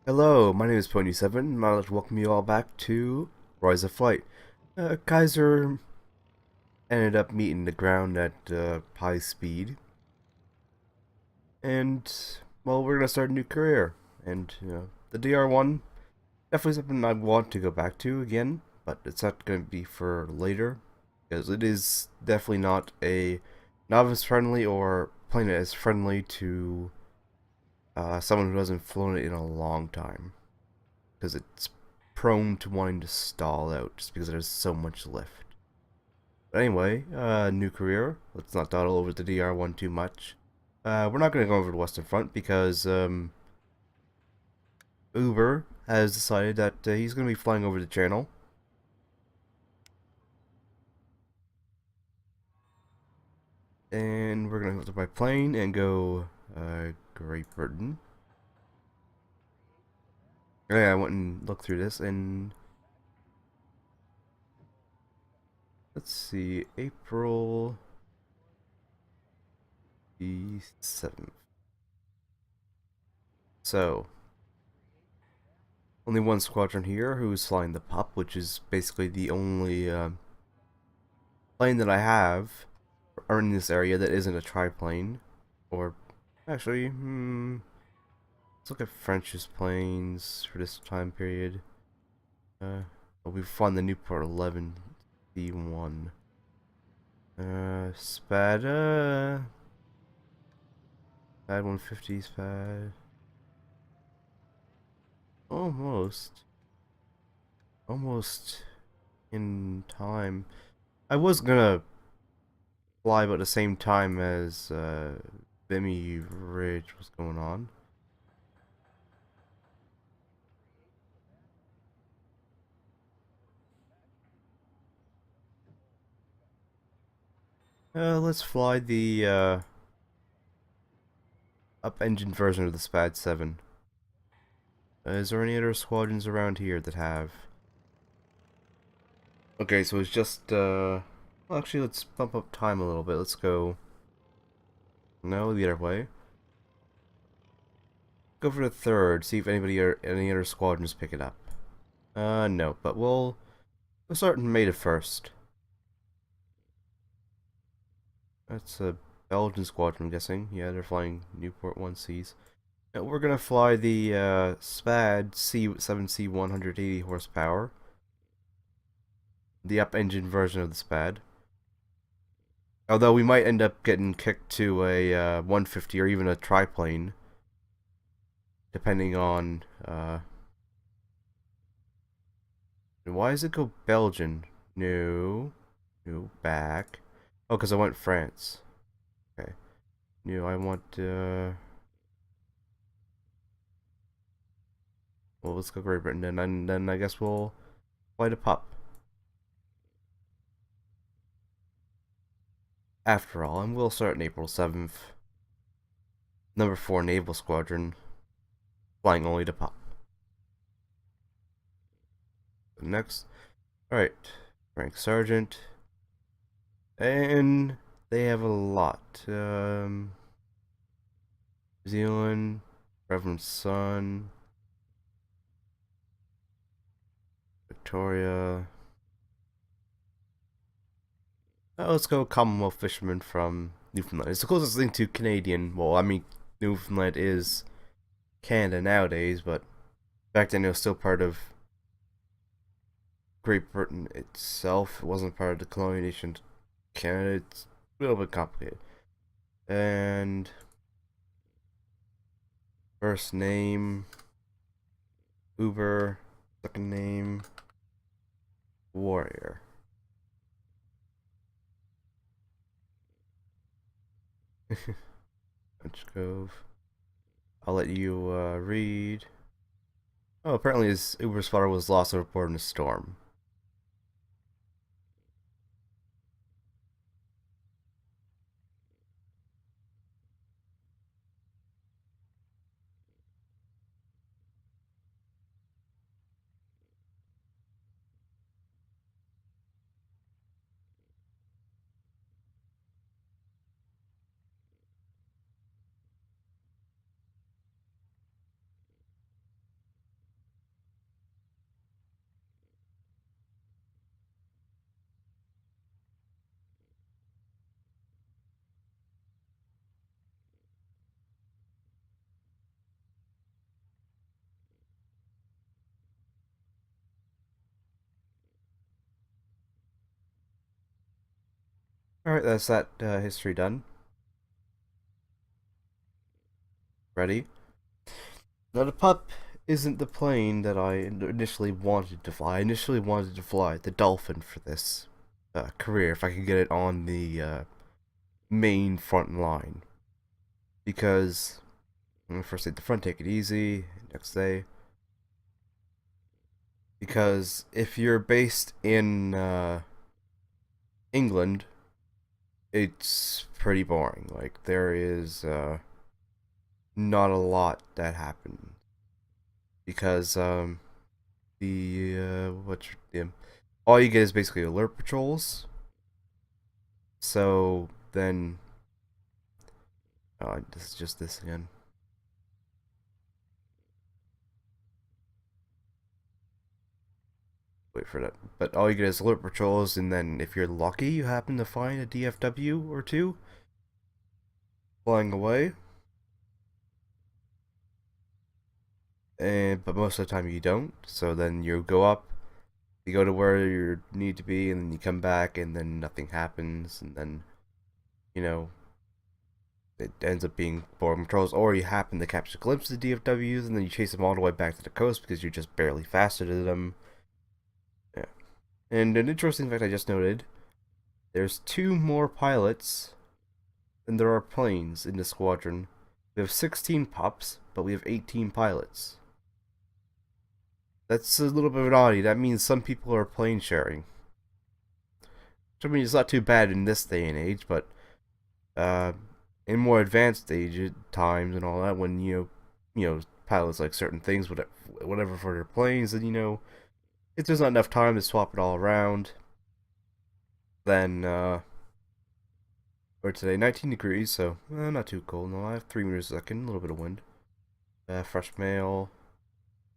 Hello, my name is Pony7, and I'd like to welcome you all back to Rise of Flight. Kaiser ended up meeting the ground at high speed, and, well, we're gonna start a new career. And, the DR1, definitely something I want to go back to again, but it's not gonna be for later, because it is definitely not a novice friendly or planet as friendly to someone who hasn't flown it in a long time. Because it's prone to wanting to stall out just because there's so much lift. But anyway, new career. Let's not dawdle over the DR1 too much. We're not going to go over the Western Front because Uber has decided that he's going to be flying over the channel. And we're going to go by plane and go Great Britain. Yeah, I went and looked through this and let's see, April the 7th. So, only one squadron here who's flying the Pup, which is basically the only plane that I have in this area that isn't a triplane. Or, actually, let's look at French's planes for this time period. We've flown the Newport 11C1. Spad 150, Spad. Almost. Almost in time. I was gonna fly about the same time as Vimy Ridge was going on. Let's fly the up-engine version of the SPAD 7. Is there any other squadrons around here that have? Okay, so it's just well, actually, let's bump up time a little bit. Let's go. No, the other way. Go for the third. See if any other squadrons pick it up. No, but we'll start in May the 1st. That's a Belgian squadron, I'm guessing. Yeah, they're flying Newport 1Cs. We're gonna fly the SPAD C7C 180 horsepower, the up-engine version of the SPAD. Although we might end up getting kicked to a 150 or even a triplane, depending on. Why does it go Belgian? No, no, back. Oh, because I went France. Okay. No, I want. Well, let's go Great Britain then, and then I guess we'll fly to Pup. After all, and we'll start on April 7th. Number 4 Naval Squadron, flying only to Pup. Next, alright, rank Sergeant, and they have a lot. New Zealand, Reverend Sun, Victoria. Let's go Commonwealth Fisherman from Newfoundland. It's the closest thing to Canadian. Well, I mean, Newfoundland is Canada nowadays, but back then it was still part of Great Britain itself. It wasn't part of the colonial nation Canada. It's a little bit complicated. And first name Uber, second name Warrior. French Cove. I'll let you read. Oh, apparently his Uber spotter was lost overboard in a storm. Alright, that's that history done. Ready? Now the pup isn't the plane that I initially wanted to fly. I initially wanted to fly the Dolphin for this career if I could get it on the main front line. Because, first day at the front, take it easy. Next day. Because if you're based in England, it's pretty boring. Like, there is not a lot that happens. Because, what's the all you get is basically alert patrols. So then, this is just this again. Wait for that. But all you get is alert patrols, and then if you're lucky, you happen to find a DFW or two flying away. But most of the time you don't. So then you go up, you go to where you need to be, and then you come back, and then nothing happens, and then you know it ends up being boarding patrols, or you happen to catch a glimpse of the DFWs, and then you chase them all the way back to the coast because you're just barely faster than them. Yeah. And an interesting fact I just noted: there's two more pilots than there are planes in the squadron. We have 16 pups, but we have 18 pilots. That's a little bit of an oddity. That means some people are plane sharing. Which, I mean, it's not too bad in this day and age, but uh, in more advanced age times and all that, when pilots like certain things, whatever for their planes, and if there's not enough time to swap it all around, then or today 19 degrees, so not too cold. No, I have 3 meters a second, a little bit of wind. Fresh mail.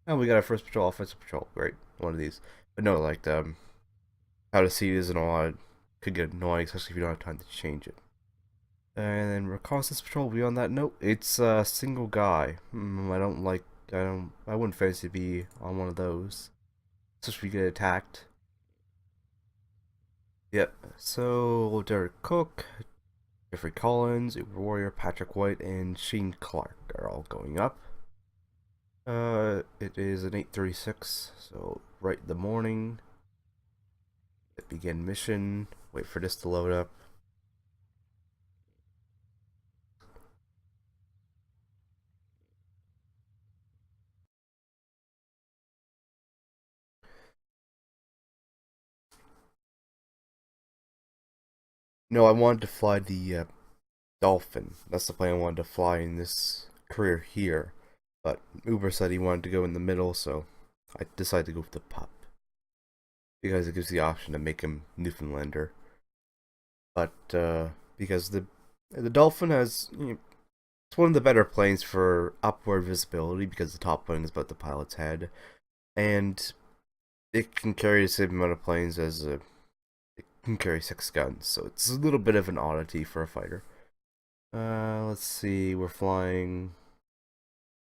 Oh, we got our first patrol, offensive patrol. Great, one of these. But no, like how to see this and all that could get annoying, especially if you don't have time to change it. And then reconnaissance patrol. Beyond that, nope, it's a single guy. I don't like. I wouldn't fancy to be on one of those, especially if you get attacked. Yep. So Derek Cook, Jeffrey Collins, Uber Warrior, Patrick White, and Shane Clark are all going up. It is an 8:36, so right in the morning. Hit begin mission. Wait for this to load up. No, I wanted to fly the Dolphin. That's the plane I wanted to fly in this career here. But Uber said he wanted to go in the middle, so I decided to go with the Pup. Because it gives the option to make him Newfoundlander. But because the Dolphin has, it's one of the better planes for upward visibility because the top wing is about the pilot's head, and it can carry the same amount of planes as it can carry 6 guns, so it's a little bit of an oddity for a fighter. Let's see, we're flying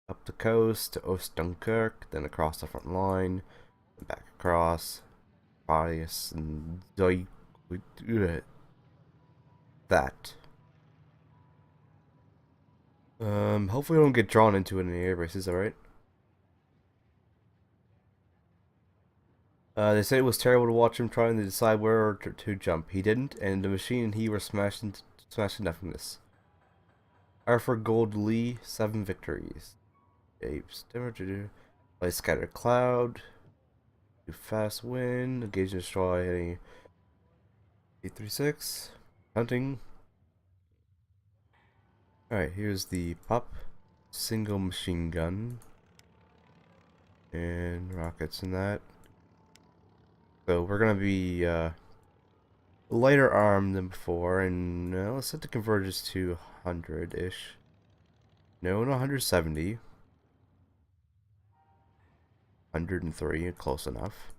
up the coast to Oost Dunkirk, then across the front line, and back across, Bias, and that. Hopefully I don't get drawn into it in the air races, alright? They said it was terrible to watch him trying to decide where to jump. He didn't, and the machine and he were smashed to nothingness. Arthur Gold Lee, 7 victories. Apes, play Scattered Cloud. Do fast win. Engage and destroy any 836. Hunting. Alright, here's the Pup. Single machine gun. And rockets and that. So we're gonna be lighter armed than before, and let's set the convergence to 100-ish. No, 170. 103, close enough.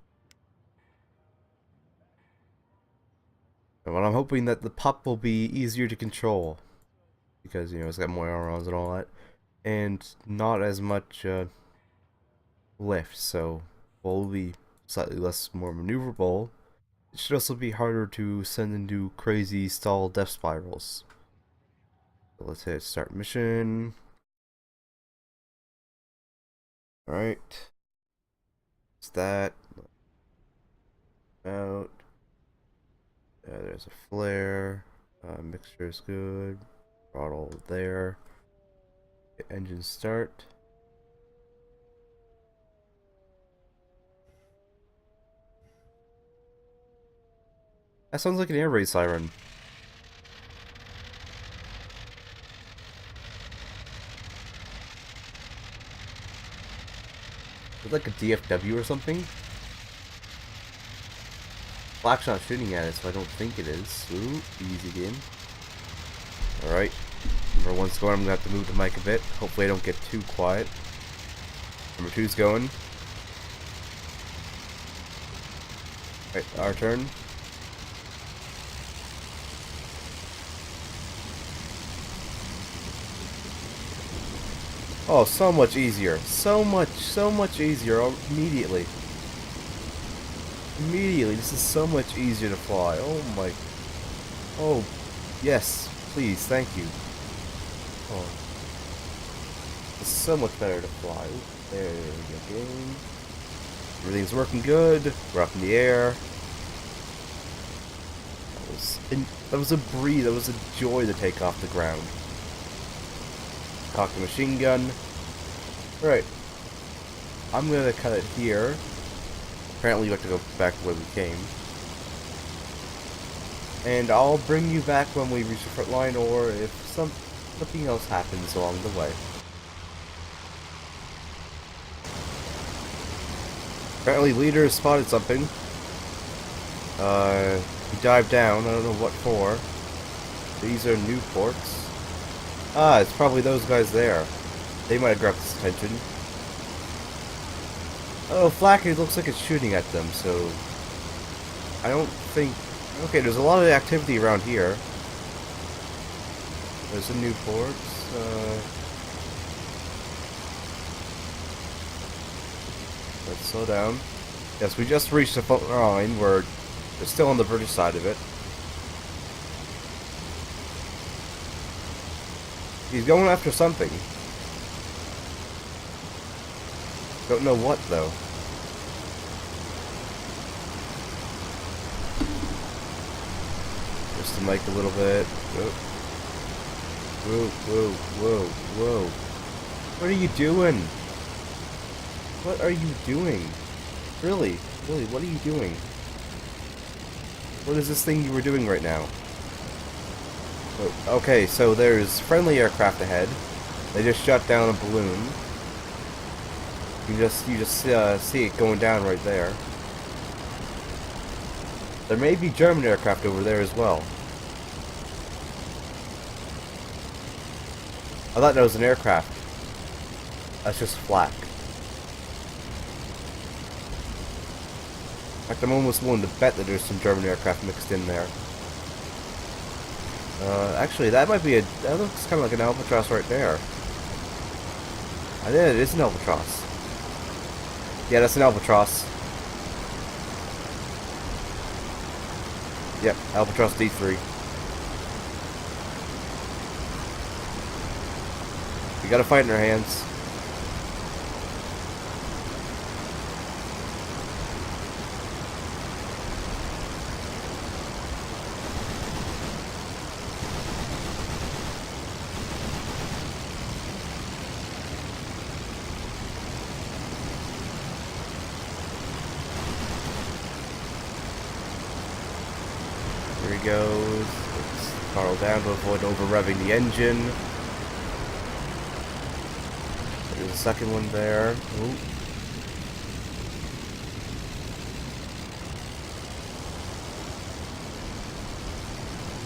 And I'm hoping that the Pup will be easier to control, because it's got more ailerons and all that, and not as much lift, so we'll be slightly more maneuverable, It should also be harder to send into crazy stall death spirals. So let's hit start mission. Alright. It's that. Out. There's a flare. Mixture is good. Throttle there. Hit engine start. That sounds like an air raid siren. Is it like a DFW or something? Black's not shooting at it, so I don't think it is. Ooh, easy game. Alright. Number one's going, I'm gonna have to move the mic a bit. Hopefully I don't get too quiet. Number two's going. Alright, our turn. Oh, so much easier. So much easier immediately. Immediately, this is so much easier to fly. Oh my. Oh, yes, please, thank you. Oh. It's so much better to fly. There we go, game. Everything's working good. We're up in the air. That was a breeze. That was a joy to take off the ground. Cock the machine gun. Right. I'm gonna cut it here. Apparently you have to go back to where we came. And I'll bring you back when we reach the front line, or if something else happens along the way. Apparently leader has spotted something. He dived down, I don't know what for. These are new ports. Ah, it's probably those guys there. They might have grabbed his attention. Oh, flak, it looks like it's shooting at them, so... I don't think... Okay, there's a lot of activity around here. There's some new ports. Let's slow down. Yes, we just reached the front line. We're still on the British side of it. He's going after something. Don't know what, though. Just the mic a little bit. Whoa, whoa, whoa, whoa. What are you doing? What are you doing? Really? Really, what are you doing? What is this thing you were doing right now? Oh, okay, so there's friendly aircraft ahead. They just shot down a balloon. You just see it going down right there. There may be German aircraft over there as well. I thought that was an aircraft. That's just flak. In fact, I'm almost willing to bet that there's some German aircraft mixed in there. Actually, that might be a... That looks kind of like an Albatross right there. I think it is an Albatross. Yeah, that's an Albatross. Yep, Albatross D3. We got a fight in our hands. Here he goes. Let's throttle down to avoid over-revving the engine. There's a second one there. Ooh.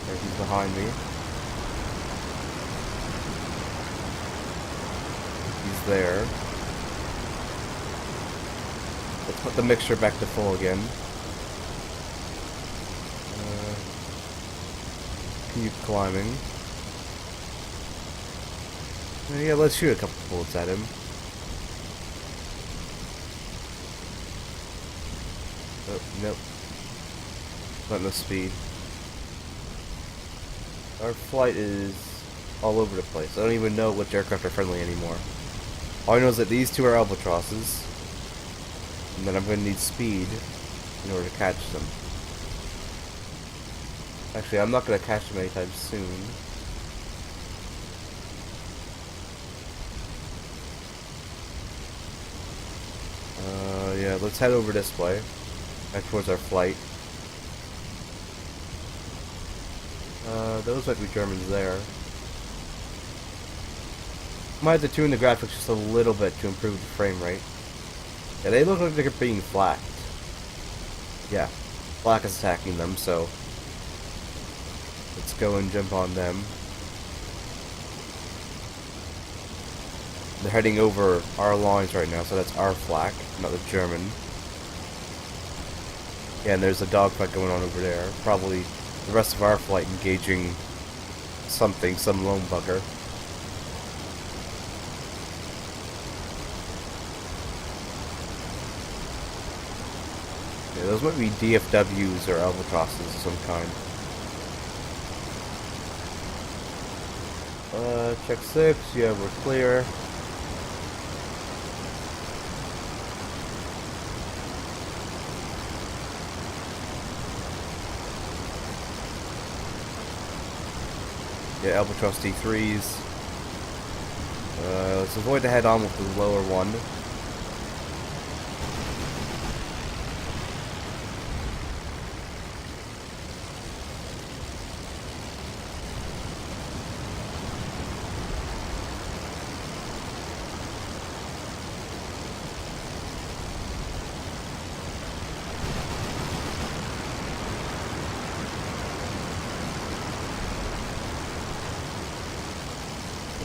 There, he's behind me. He's there. Let's put the mixture back to full again. Keep climbing. Yeah, let's shoot a couple bullets at him. Oh, nope. Not enough speed. Our flight is all over the place. I don't even know which aircraft are friendly anymore. All I know is that these two are albatrosses, and then I'm going to need speed in order to catch them. Actually, I'm not going to catch them anytime soon. Yeah, let's head over this way, back towards our flight. Those might be Germans there. Might have to tune the graphics just a little bit to improve the frame rate. Yeah, they look like they're being flaked. Yeah, flak is attacking them, so let's go and jump on them. They're heading over our lines right now, so that's our flak, not the German. Yeah, and there's a dogfight going on over there. Probably the rest of our flight engaging something, some lone bugger. Yeah, those might be DFWs or albatrosses of some kind. Check 6, yeah, we're clear. Yeah, Albatross D3s. Let's avoid the head-on with the lower one.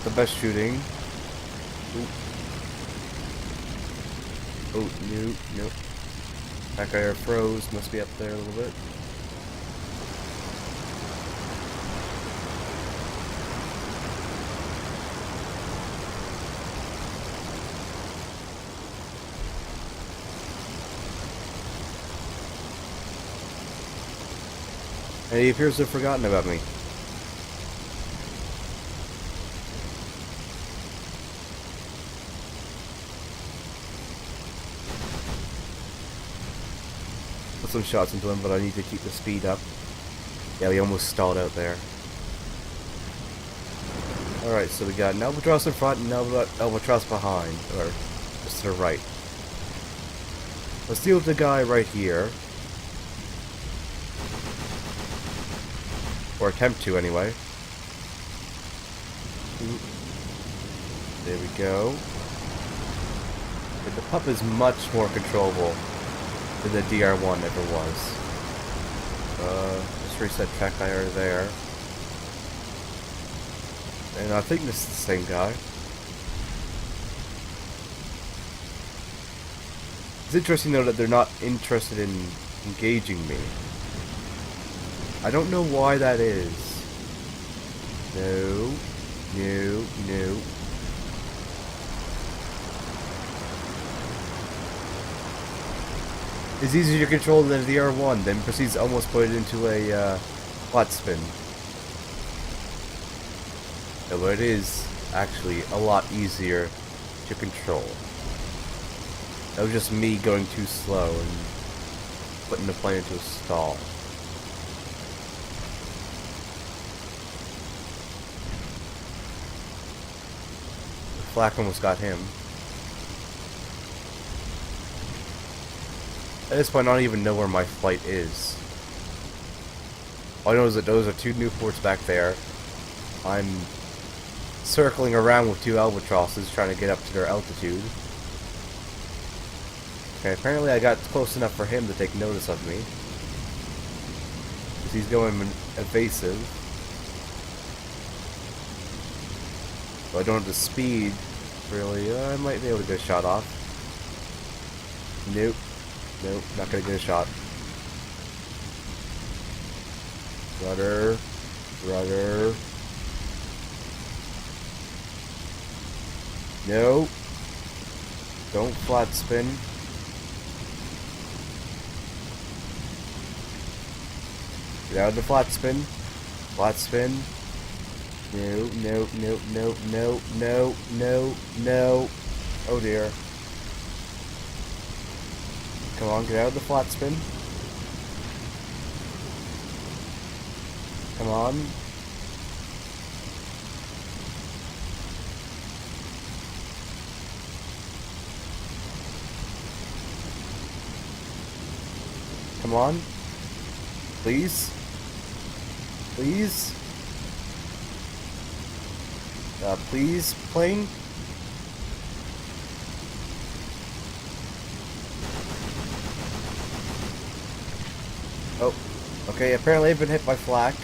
The best shooting. Ooh. Oh, nope. That guy froze. Must be up there a little bit. And he appears to have forgotten about me. Some shots into him, but I need to keep the speed up. Yeah, we almost stalled out there. Alright, so we got an albatross in front and an albatross behind, or just to the right. Let's deal with the guy right here. Or attempt to, anyway. There we go. But the pup is much more controllable than the DR1 ever was. Just reset track IR there. And I think this is the same guy. It's interesting though that they're not interested in engaging me. I don't know why that is. No. It's easier to control than the DR1, then proceeds to almost put it into a flat spin. Yeah, but it is actually a lot easier to control. That was just me going too slow and putting the plane into a stall. The flak almost got him. At this point, I don't even know where my flight is. All I know is that those are two Newports back there. I'm circling around with two albatrosses trying to get up to their altitude. Okay, apparently I got close enough for him to take notice of me. Because he's going evasive. But I don't have the speed, really. I might be able to get a shot off. Nope, not gonna get a shot. Rudder. No. Don't flat spin. Get out of the flat spin. Flat spin. No, no, no, no, no, no, no, no. Oh dear. Come on, get out of the flat spin. Come on. Come on. Please. Please. Please, plane. Oh, okay, apparently I've been hit by flak.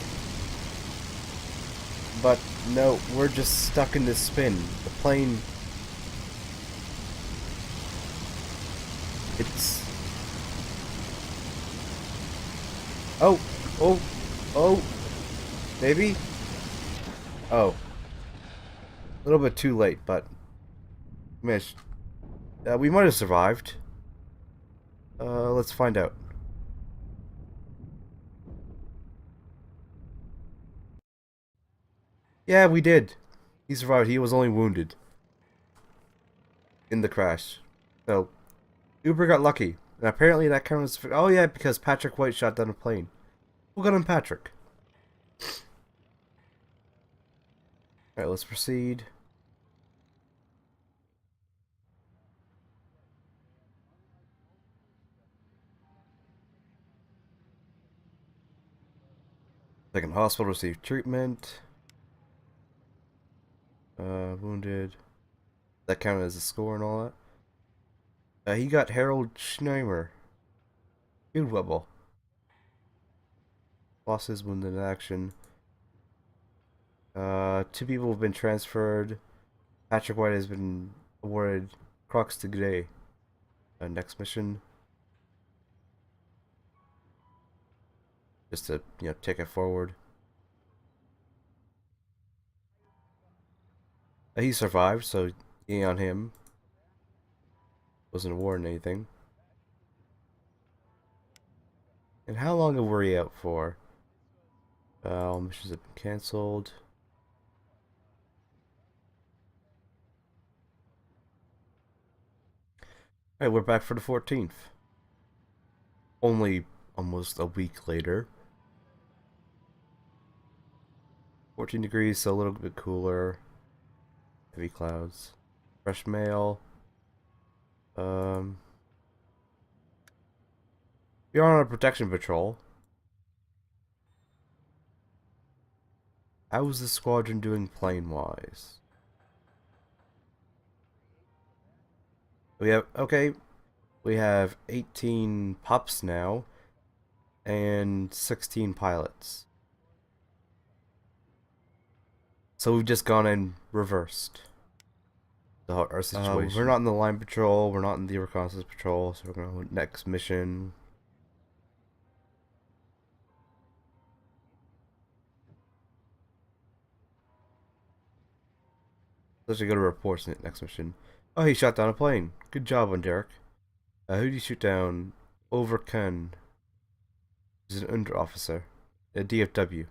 But no, we're just stuck in this spin. The plane... It's... Oh! Oh! Oh! Maybe? Oh. A little bit too late, but... Mish. We might have survived. Let's find out. Yeah, we did. He survived. He was only wounded. In the crash. So, Uber got lucky. And apparently that counts for... Oh yeah, because Patrick White shot down a plane. Who got on Patrick? Alright, let's proceed. Second hospital, received treatment. Wounded. That counted as a score and all that. He got Harold Schneimer. Field level. Losses wounded in action. Two people have been transferred. Patrick White has been awarded Croix de Grey. Next mission. Just to, take it forward. He survived, so yay on him. Wasn't awarded anything. And how long were we out for? Missions have been cancelled. Alright, we're back for the 14th. Only almost a week later. 14 degrees, so a little bit cooler. Heavy clouds. Fresh mail. We are on a protection patrol. How is the squadron doing plane-wise? We have 18 pups now, and 16 pilots. So we've just gone and reversed our situation. We're not in the line patrol, we're not in the reconnaissance patrol, so we're going to next mission. Let's go to reports in the next mission. Oh, he shot down a plane. Good job on Derek. Who did you shoot down? Overkun. He's an under officer. A DFW.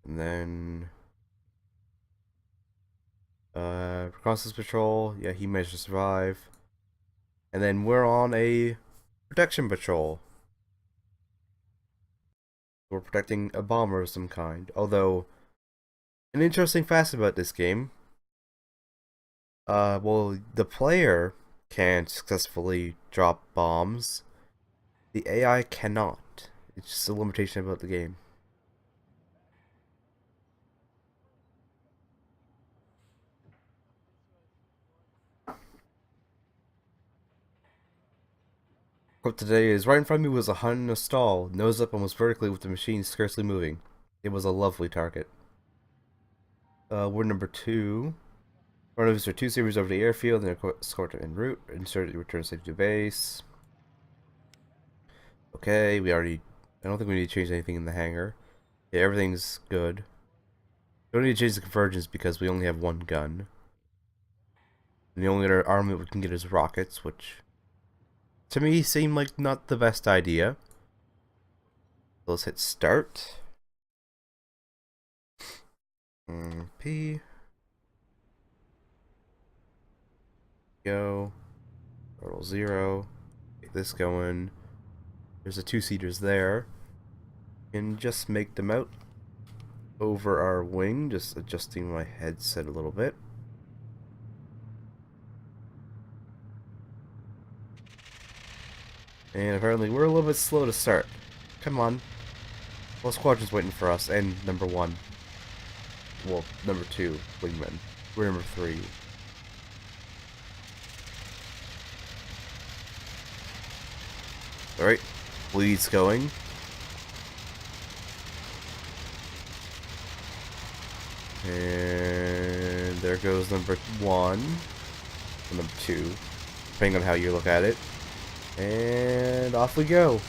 And then... reconnaissance patrol. Yeah, he managed to survive. And then we're on a protection patrol. We're protecting a bomber of some kind. Although, an interesting facet about this game. Well, the player can successfully drop bombs. The AI cannot. It's just a limitation about the game. What today is right in front of me was a hunt in a stall, nose up almost vertically with the machine scarcely moving. It was a lovely target. Word number 2. Front of us are 2 series over the airfield and they're escorted en route. Insert return safety to base. Okay, I don't think we need to change anything in the hangar. Yeah, everything's good. Don't need to change the convergence because we only have one gun. And the only other armament we can get is rockets, which to me seem like not the best idea. So let's hit start. P. Go. Total 0. Get this going. There's a 2-seaters there. And just make them out over our wing, just adjusting my headset a little bit. And apparently we're a little bit slow to start. Come on. Well, squadron's waiting for us, and number 1. Well, number 2, wingman. We're number 3. Alright, bleed's going. And there goes number 1. Or number 2, depending on how you look at it. And off we go.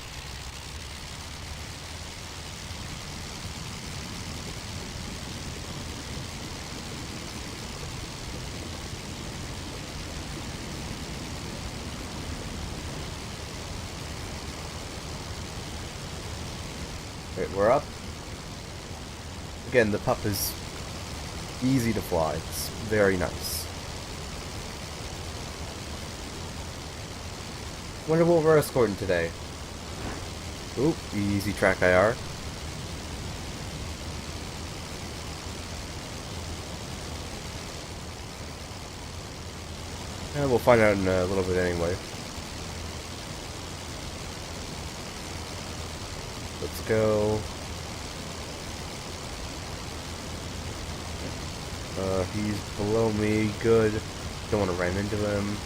Alright, we're up. Again, the pup is easy to fly. It's very nice. Wonder what we're escorting today. Oop, easy track IR. Yeah, we'll find out in a little bit anyway. Let's go. He's below me. Good. Don't want to ram into him.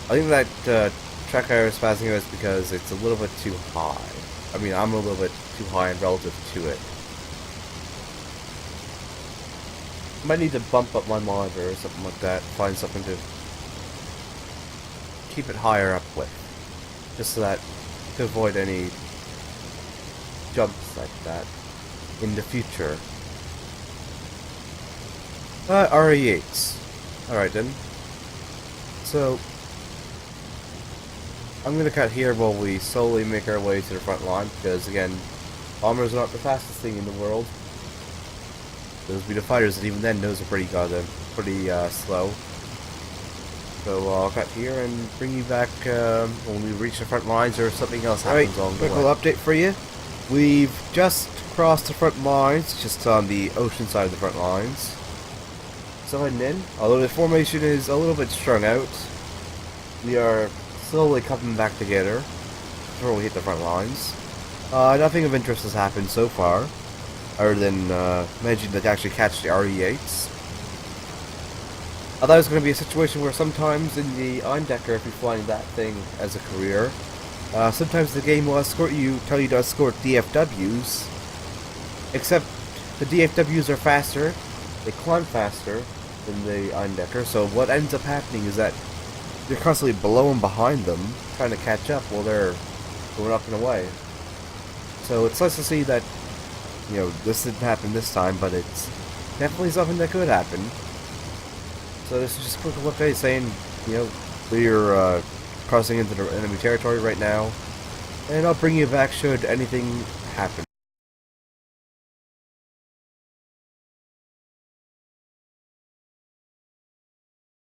I think that track IR is passing us because it's a little bit too high. I mean, I'm a little bit too high relative to it. Might need to bump up my monitor or something like that. Find something to keep it higher up with, just so that to avoid any jumps like that in the future. RE8s. Alright then. So I'm gonna cut here while we slowly make our way to the front line, because again, bombers are not the fastest thing in the world. Those be the fighters, and even then those are pretty slow. So I'll cut here and bring you back when we reach the front lines or something else happens along the way. Quick little update for you. We've just crossed the front lines, just on the ocean side of the front lines. So heading in. Although the formation is a little bit strung out, we are slowly coming back together before we hit the front lines. Nothing of interest has happened so far, other than managing to actually catch the RE8s. I thought it was going to be a situation where sometimes in the Eindecker, if you're flying that thing as a career, sometimes the game will tell you to escort DFWs, except the DFWs are faster, they climb faster than the Eindecker, so what ends up happening is that you're constantly below and behind them, trying to catch up while they're going up and away. So it's nice to see that, you know, this didn't happen this time, but it's definitely something that could happen. So this is just a quick update saying, you know, we're crossing into the enemy territory right now, and I'll bring you back should anything happen.